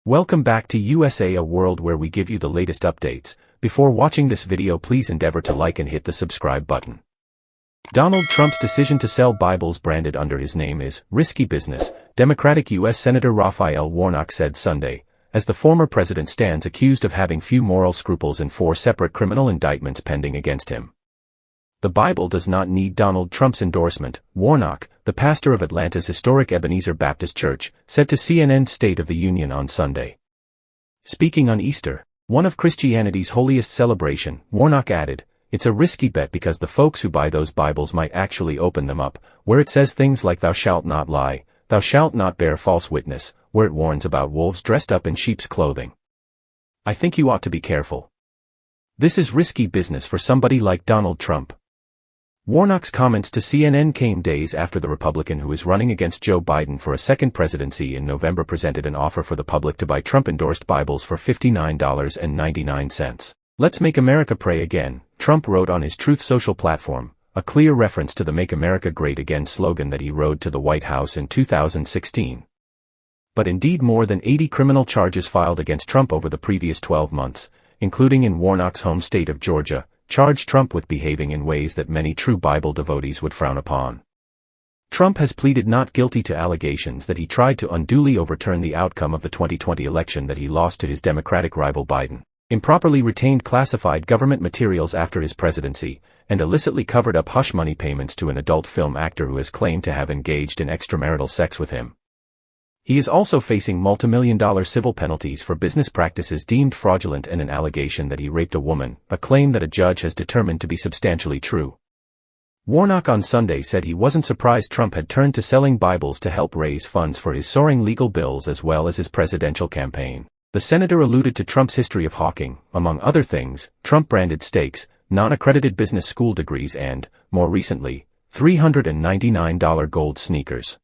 Welcome back to USA, a world where we give you the latest updates. Before watching this video, please endeavor to like and hit the subscribe button. Donald Trump's decision to sell Bibles branded under his name is risky business, Democratic U.S. Senator Raphael Warnock said Sunday, as the former president stands accused of having few moral scruples in 4 separate criminal indictments pending against him. The Bible does not need Donald Trump's endorsement, Warnock, the pastor of Atlanta's historic Ebenezer Baptist Church, said to CNN's State of the Union on Sunday. Speaking on Easter, one of Christianity's holiest celebration, Warnock added, "It's a risky bet because the folks who buy those Bibles might actually open them up, where it says things like 'Thou shalt not lie,' 'Thou shalt not bear false witness,' where it warns about wolves dressed up in sheep's clothing. I think you ought to be careful. This is risky business for somebody like Donald Trump." Warnock's comments to CNN came days after the Republican who is running against Joe Biden for a second presidency in November presented an offer for the public to buy Trump-endorsed Bibles for $59.99. "Let's make America pray again," Trump wrote on his Truth Social platform, a clear reference to the Make America Great Again slogan that he rode to the White House in 2016. But indeed, more than 80 criminal charges filed against Trump over the previous 12 months, including in Warnock's home state of Georgia, charged Trump with behaving in ways that many true Bible devotees would frown upon. Trump has pleaded not guilty to allegations that he tried to unduly overturn the outcome of the 2020 election that he lost to his Democratic rival Biden, improperly retained classified government materials after his presidency, and illicitly covered up hush money payments to an adult film actor who has claimed to have engaged in extramarital sex with him. He is also facing multimillion-dollar civil penalties for business practices deemed fraudulent and an allegation that he raped a woman, a claim that a judge has determined to be substantially true. Warnock on Sunday said he wasn't surprised Trump had turned to selling Bibles to help raise funds for his soaring legal bills as well as his presidential campaign. The senator alluded to Trump's history of hawking, among other things, Trump-branded steaks, non-accredited business school degrees and, more recently, $399 gold sneakers.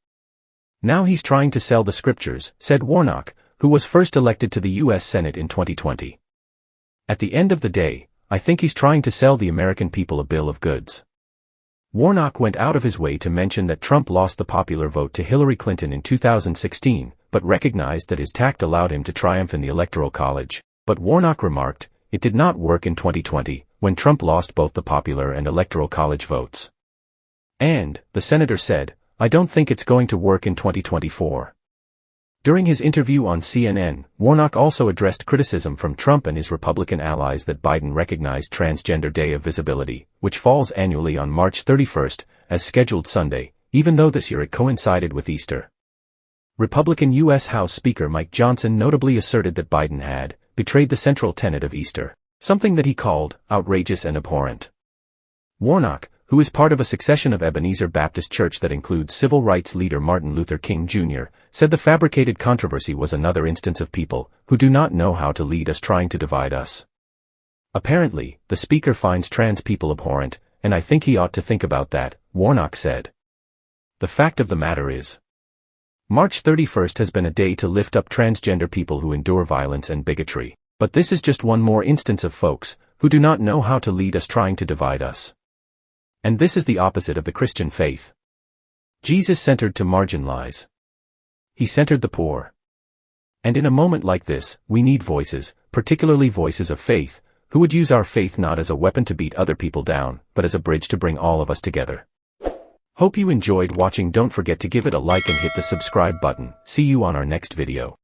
"Now he's trying to sell the scriptures," said Warnock, who was first elected to the U.S. Senate in 2020. "At the end of the day, I think he's trying to sell the American people a bill of goods." Warnock went out of his way to mention that Trump lost the popular vote to Hillary Clinton in 2016, but recognized that his tact allowed him to triumph in the Electoral College. But Warnock remarked, it did not work in 2020, when Trump lost both the popular and Electoral College votes. And, the senator said, "I don't think it's going to work in 2024. During his interview on CNN, Warnock also addressed criticism from Trump and his Republican allies that Biden recognized Transgender Day of Visibility, which falls annually on March 31st, as scheduled Sunday, even though this year it coincided with Easter. Republican U.S. House Speaker Mike Johnson notably asserted that Biden had betrayed the central tenet of Easter, something that he called outrageous and abhorrent. Warnock, who is part of a succession of Ebenezer Baptist Church that includes civil rights leader Martin Luther King Jr., said the fabricated controversy was another instance of people who do not know how to lead us trying to divide us. Apparently, the speaker finds trans people abhorrent, and I think he ought to think about that, Warnock said. The fact of the matter is, March 31st has been a day to lift up transgender people who endure violence and bigotry, but this is just one more instance of folks who do not know how to lead us trying to divide us. And this is the opposite of the Christian faith. Jesus centered to marginalize. He centered the poor. And in a moment like this, we need voices, particularly voices of faith, who would use our faith not as a weapon to beat other people down, but as a bridge to bring all of us together. Hope you enjoyed watching. Don't forget to give it a like and hit the subscribe button. See you on our next video.